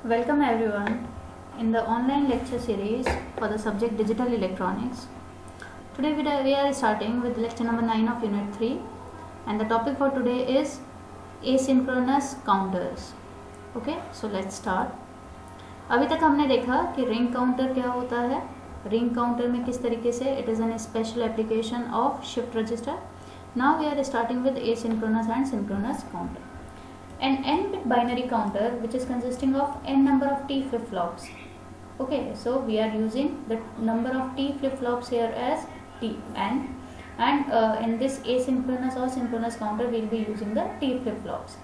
Welcome everyone in the online lecture series for the subject Digital Electronics. Today we are starting with lecture number 9 of Unit 3 and the topic for today is asynchronous counters. Okay, so let's start. अभी तक हमने देखा कि ring counter क्या होता है, ring counter में किस तरीके से it is an special application of shift register. Now we are starting with asynchronous and synchronous counter. An n-bit binary counter which is consisting of n number of t flip-flops. Okay, so we are using the number of t flip-flops here as t n, and in this asynchronous or synchronous counter we will be using the t flip-flops.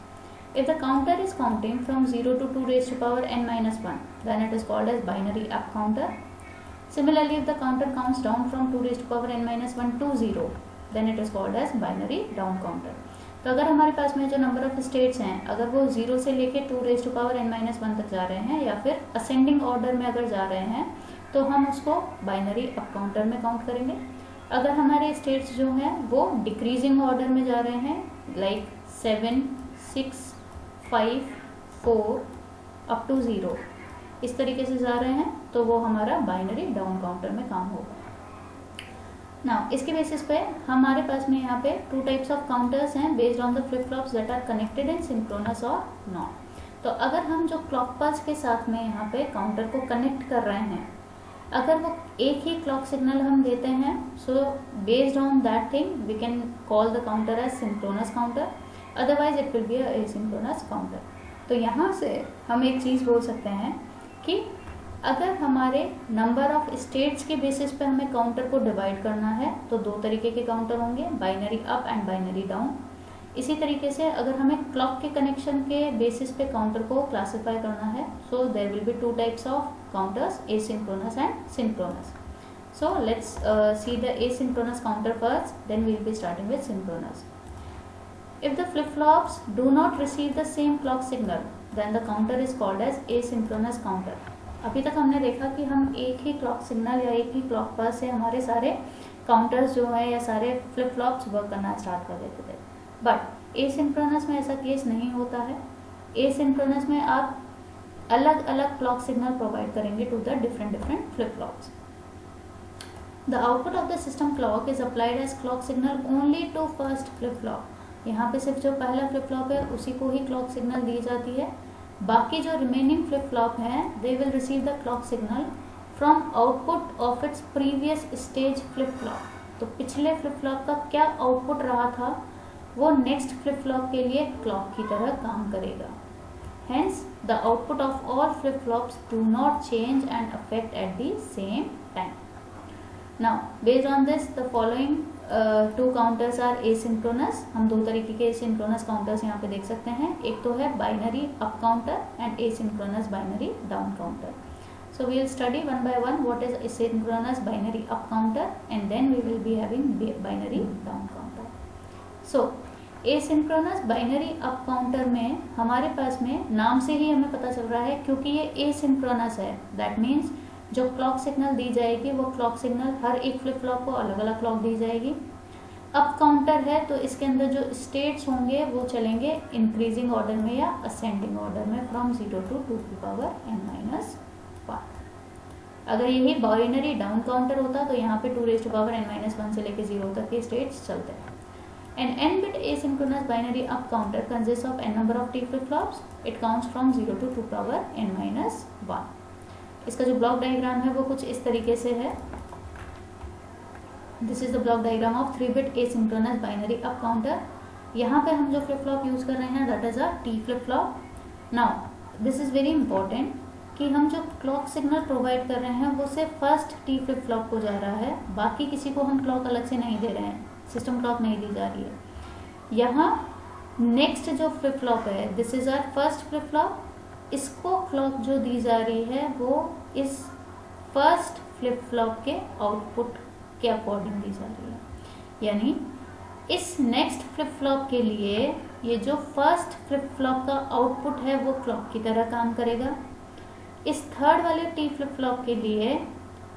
If the counter is counting from 0 to 2 raised to power n minus 1, then it is called as binary up counter. Similarly, if the counter counts down from 2 raised to power n minus 1 to 0, then it is called as binary down counter. तो अगर हमारे पास में जो number of states हैं, अगर वो 0 से लेके 2 raise to power n minus 1 तक जा रहे हैं या फिर असेंडिंग ऑर्डर में अगर जा रहे हैं तो हम उसको बाइनरी अप काउंटर में काउंट करेंगे. अगर हमारे स्टेट्स जो हैं वो डिक्रीजिंग ऑर्डर में जा रहे हैं लाइक 7, 6, 5, 4 अप टू 0 इस तरीके से जा रहे हैं तो वो हमारा बाइनरी डाउन काउंटर में काम होगा. नाउ इसके बेसिस पे हमारे पास में यहाँ पे टू टाइप्स ऑफ काउंटर्स हैं based on the flip flops that are connected in synchronous और नॉट. तो अगर हम जो क्लॉक पल्स के साथ में यहाँ पे काउंटर को कनेक्ट कर रहे हैं, अगर वो एक ही क्लॉक सिग्नल हम देते हैं, so based on that thing we can call the counter as synchronous counter, otherwise it will be asynchronous counter. तो यहाँ से हम एक चीज़ बोल सकते हैं कि अगर हमारे नंबर ऑफ स्टेट्स के बेसिस पे हमें काउंटर को डिवाइड करना है तो दो तरीके के काउंटर होंगे, binary up and binary down. इसी तरीके से अगर हमें क्लॉक के कनेक्शन के बेसिस पे काउंटर को क्लासिफाई करना है, so there will be two types of counters, asynchronous and synchronous. So let's see the asynchronous counter first, then we will be starting with synchronous. If the flip-flops do not receive the same clock signal, then the counter is called as asynchronous counter. अभी तक हमने देखा कि हम एक ही clock signal या एक ही clock pulse से हमारे सारे काउंटर्स जो है या सारे फ्लिप फ्लॉप्स वर्क करना स्टार्ट कर देते थे. बट एसिंक्रोनस में ऐसा केस नहीं होता है. एसिंक्रोनस में आप अलग अलग क्लॉक सिग्नल प्रोवाइड करेंगे to the different flip flops. The output of the system clock is applied as clock signal only to first flip flop. यहाँ पे सिर्फ जो पहला फ्लिप फ्लॉप है उसी को ही क्लॉक सिग्नल दी जाती है. बाकी जो रिमेनिंग फ्लिप फ्लॉप हैं they will receive the clock signal from output of its previous stage flip flop. तो पिछले फ्लिप फ्लॉप का क्या आउटपुट रहा था वो नेक्स्ट फ्लिप फ्लॉप के लिए क्लॉक की तरह काम करेगा. Hence the output of all flip flops do not change and affect at the same time. Now based on this the following two counters are asynchronous. हम दो तरीके के एसिंक्रोनस काउंटर्स यहाँ पे देख सकते हैं. एक तो है binary up counter and asynchronous binary down counter. So we will study one by one what is asynchronous binary up counter and then we will be having binary down counter. So asynchronous binary up counter में हमारे पास में नाम से ही हमें पता चल रहा है क्योंकि ये एसिंक्रोनस है, दैट मीन्स जो क्लॉक सिग्नल दी जाएगी वो क्लॉक सिग्नल हर एक फ्लिप फ्लॉप को अलग अलग क्लॉक दी जाएगी. अप काउंटर है तो इसके अंदर जो स्टेट्स होंगे वो चलेंगे इंक्रीजिंग ऑर्डर में या असेंडिंग ऑर्डर में फ्रॉम 0 टू 2 की पावर n माइनस 1. अगर यही बाइनरी डाउन काउंटर होता तो यहाँ पे 2 raise to power n minus 1 से लेके 0 तक के स्टेट्स चलते हैं. An n-bit asynchronous binary up counter consists of n number of t flip-flops. It counts from 0 to 2 power n minus 1. इसका जो ब्लॉक डायग्राम है वो कुछ इस तरीके से है. This is the block diagram of 3-bit asynchronous binary up counter. यहाँ पे हम जो फ्लिप फ्लॉप यूज कर रहे हैं that is a T flip flop. Now this is very important कि हम जो क्लॉक सिग्नल प्रोवाइड कर रहे हैं वो सिर्फ फर्स्ट टी फ्लिप फ्लॉप को जा रहा है, बाकी किसी को हम क्लॉक अलग से नहीं दे रहे हैं, सिस्टम क्लॉक नहीं दी जा रही है. यहाँ नेक्स्ट जो फ्लिप फ्लॉप है this is our first flip flop, इसको क्लॉक जो दी जा रही है वो इस फर्स्ट फ्लिप फ्लॉप के आउटपुट के अकॉर्डिंग दी जा रही है. यानी इस नेक्स्ट फ्लिप फ्लॉप के लिए ये जो फर्स्ट फ्लिप फ्लॉप का आउटपुट है वो क्लॉक की तरह काम करेगा. इस थर्ड वाले टी फ्लिप फ्लॉप के लिए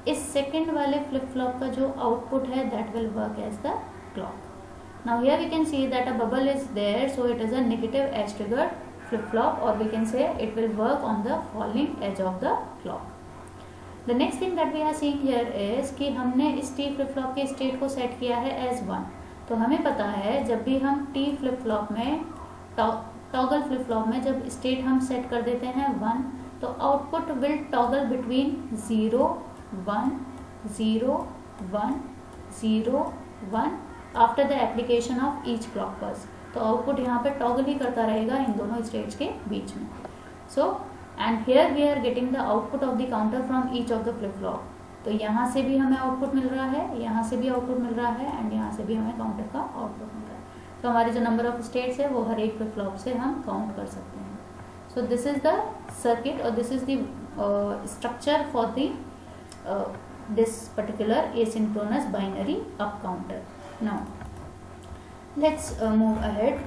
इस सेकेंड वाले फ्लिप फ्लॉप का जो आउटपुट है that will work as the clock. Now here we can see that a bubble is there, so it is a negative edge triggered flip flop, or we can say it will work on the falling edge of the clock. The next thing that we are seeing here is कि हमने इस T flip flop के state को set किया है as 1. तो हमें पता है जब भी हम T flip flop में टॉगल फ्लिप फ्लॉप में जब स्टेट हम सेट कर देते हैं 1, तो output will toggle between 0 1 0 1 0 1 after the application of each clock pulse. तो आउटपुट यहाँ पे टॉगल ही करता रहेगा इन दोनों स्टेट्स के बीच में. So and here we are getting the output of the counter from each of the flip flop. तो यहाँ से भी हमें आउटपुट मिल रहा है, यहाँ से भी आउटपुट मिल रहा है, एंड यहाँ से भी हमें काउंटर का आउटपुट मिल रहा है. तो हमारे जो नंबर ऑफ स्टेट्स है वो हर एक फ्लिप फ्लॉप से हम काउंट कर सकते हैं. So this is the circuit और this is the structure for the this particular asynchronous binary up counter. Now let's move ahead.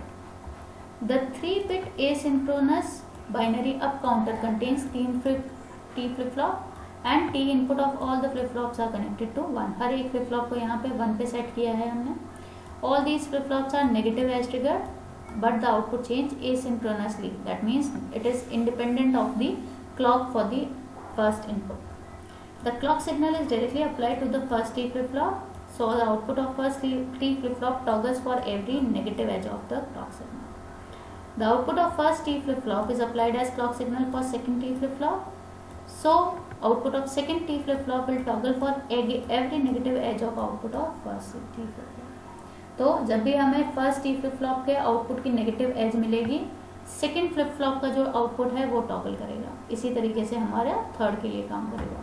The 3-bit asynchronous binary up counter contains T flip flop and T input of all the flip flops are connected to 1. हर एक flip flop को यहाँ पे 1 पे set किया है हमने. All these flip flops are negative edge triggered, but the output change asynchronously. That means it is independent of the clock for the first input. The clock signal is directly applied to the first T flip flop, so the output of first T flip flop toggles for every negative edge of the clock signal. The output of first T flip flop is applied as clock signal for second T flip flop, so output of second T flip flop will toggle for every negative edge of output of first T flip flop. तो जब भी हमें first T flip flop के output की negative as मिलेगी, second flip flop का जो output है वो टॉगल करेगा. इसी तरीके से हमारा थर्ड के लिए काम करेगा.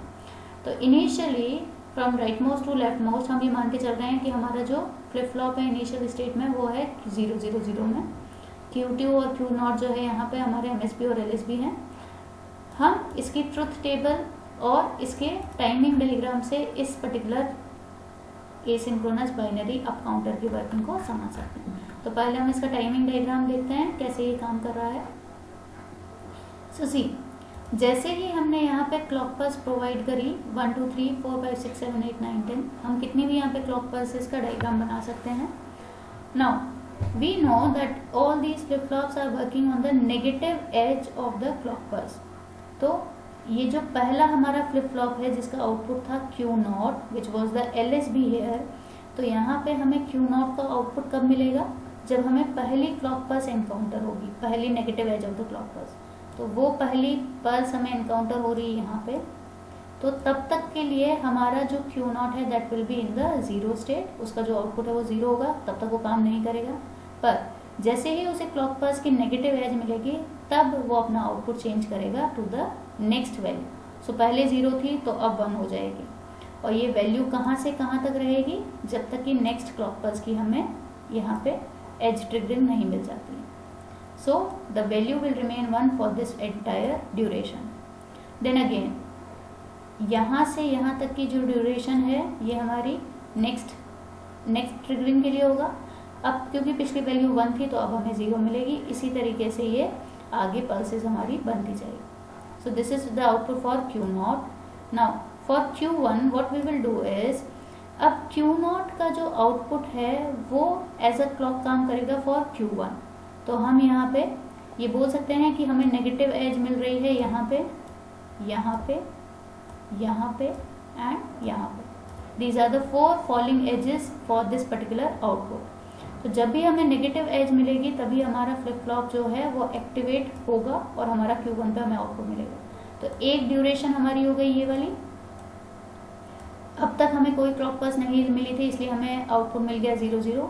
तो initially from right most to left most हम ये मान के चल रहे हैं कि हमारा जो फ्लिप फ्लॉप है इनिशियल स्टेट में वो है 0 0 0 में. Q2 और Q0 जो है यहाँ पे हमारे MSB और LSB हैं. हम इसकी ट्रुथ टेबल और इसके टाइमिंग डायग्राम से इस particular asynchronous binary up counter की वर्किंग को समझ सकते हैं. तो पहले हम इसका टाइमिंग डायग्राम देखते हैं कैसे ये काम कर रहा है. सो सी, जैसे ही हमने यहाँ पे क्लॉक पल्स प्रोवाइड करी 1 2 3 4 5 6 7 8 9 10, हम कितनी भी यहाँ पे क्लॉक पल्सेस का डायग्राम बना सकते हैं. Now we know that all these flip flops are working on the negative edge of the clock pulse. तो ये जो पहला हमारा फ्लिप फ्लॉप है जिसका आउटपुट था Q0 which was the LSB here, तो यहाँ पे हमें Q0 का आउटपुट कब मिलेगा, जब हमें पहली क्लॉक पल्स एनकाउंटर होगी, पहली negative edge of the clock pulse. तो वो पहली पल्स हमें एनकाउंटर हो रही है यहाँ पे. तो तब तक के लिए हमारा जो Q0 है that will be in the zero state. उसका जो आउटपुट है वो जीरो होगा, तब तक वो काम नहीं करेगा. पर जैसे ही उसे क्लॉक पल्स की नेगेटिव एज मिलेगी तब वो अपना आउटपुट चेंज करेगा टू द नेक्स्ट वैल्यू. सो पहले जीरो थी तो अब 1 हो जाएगी, और ये वैल्यू कहाँ से कहाँ तक रहेगी, जब तक कि नेक्स्ट क्लॉक पल्स की हमें यहाँ पे एज ट्रिगरिंग नहीं मिल जाती. So the value will remain 1 for this entire duration. Then again यहाँ से यहाँ तक की जो ड्यूरेशन है ये हमारी नेक्स्ट ट्रिगरिंग के लिए होगा. अब क्योंकि पिछली वैल्यू 1 थी तो अब हमें 0 मिलेगी. इसी तरीके से ये आगे पल्सेस हमारी बनती जाएगी. So this is the output for Q0. Now for Q1 what we will do is, अब Q0 का जो आउटपुट है वो एज अ क्लॉक काम करेगा फॉर Q1. तो हम यहाँ पे ये बोल सकते हैं कि हमें नेगेटिव एज मिल रही है यहाँ पे, यहाँ पे, यहाँ पे एंड यहाँ पे. These are the 4 falling edges for this particular output. तो जब भी हमें नेगेटिव एज मिलेगी तभी हमारा फ्लिप फ्लॉप जो है वो एक्टिवेट होगा और हमारा Q1 पे हमें आउटपुट मिलेगा. तो एक ड्यूरेशन हमारी हो गई ये वाली. अब तक हमें कोई क्लॉक पल्स नहीं मिली थी इसलिए हमें आउटपुट मिल गया 0 0.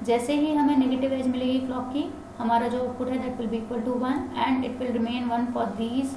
जैसे ही हमें नेगेटिव एज मिलेगी क्लॉक की, हमारा जो आउटपुट है that will be equal to 1 and it will remain 1 for these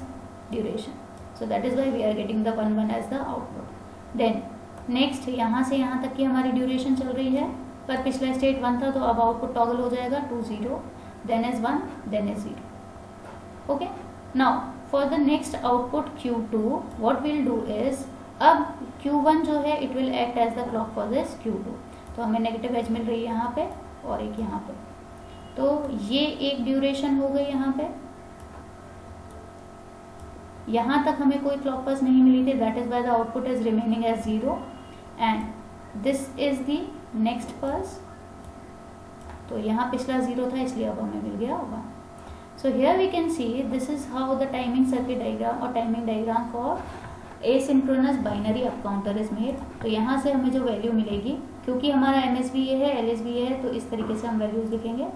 duration. So that is why we are getting the 1 1 as the output. Then next यहाँ से यहाँ तक की हमारी ड्यूरेशन चल रही है, पर पिछला स्टेट 1 था तो अब आउटपुट टॉगल हो जाएगा to 0, then is 1, then is 0. Okay. Now for the next output Q2 what will do is, अब Q1 जो है it will act as the clock for this Q2. तो हमें नेगेटिव एज मिल रही है यहाँ पे और एक यहाँ पे. तो ये एक ड्यूरेशन हो गई यहाँ पे. यहाँ तक हमें कोई क्लॉक पल्स नहीं मिली थी, that is why the output is remaining as 0 and this is the next pulse. तो यहाँ पिछला 0 था इसलिए अब हमें मिल गया 1. So here we can see this is how the timing circuit diagram or timing diagram for asynchronous binary up counter is made. तो यहाँ से हमें जो वैल्यू मिलेगी, क्योंकि हमारा MSB ये है, LSB ये है, तो इस तरीके से हम वैल्यूज लिखेंगे.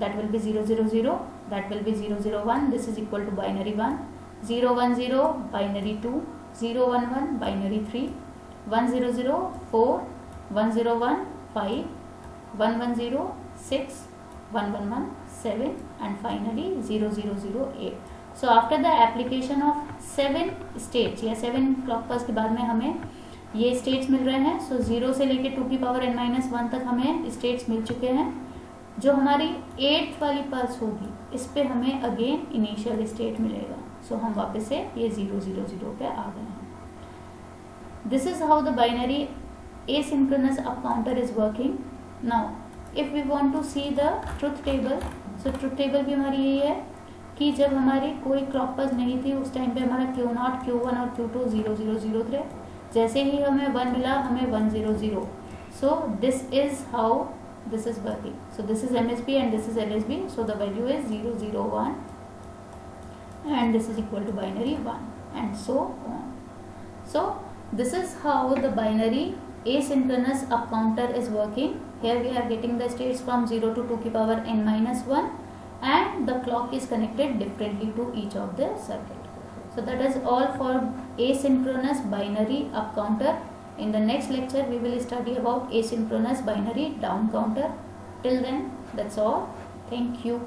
That will be 0 0 0, that will be 0 0 1. This is equal to binary 1, 0 1 0 binary 2, 0 1 1 binary 3, 1 0 0 4, 1 0 1 5, 1 1 0 6, 1 1 1 7 and finally 0 0 0 8. So after the application of 7 states या 7 clock pulse के बाद में हमें ये states मिल रहे हैं. So 0 से लेके 2 की पावर n-1 तक हमें states मिल चुके हैं. जो हमारी 8th वाली पल्स होगी इस पे हमें अगेन इनिशियल स्टेट मिलेगा. सो हम वापस से ये 0 0 0 पे आ गए हैं. This is how the binary asynchronous up counter is working. Now if we want to see the truth table, so truth table भी हमारी यही है कि जब हमारी कोई क्लॉक पल्स नहीं थी उस टाइम पे हमारा Q0, Q1 और Q2 0 0 0 थे. जैसे ही हमें 1 मिला हमें 1 0 0. So this is how this is working. So this is MSB and this is LSB. So the value is 0 0 1 and this is equal to binary 1 and so on. So this is how the binary asynchronous up counter is working. Here we are getting the states from 0 to 2 की power n-1 and the clock is connected differently to each of the circuit. So that is all for asynchronous binary up counter. In the next lecture we will study about asynchronous binary down counter. Till then, that's all. Thank you.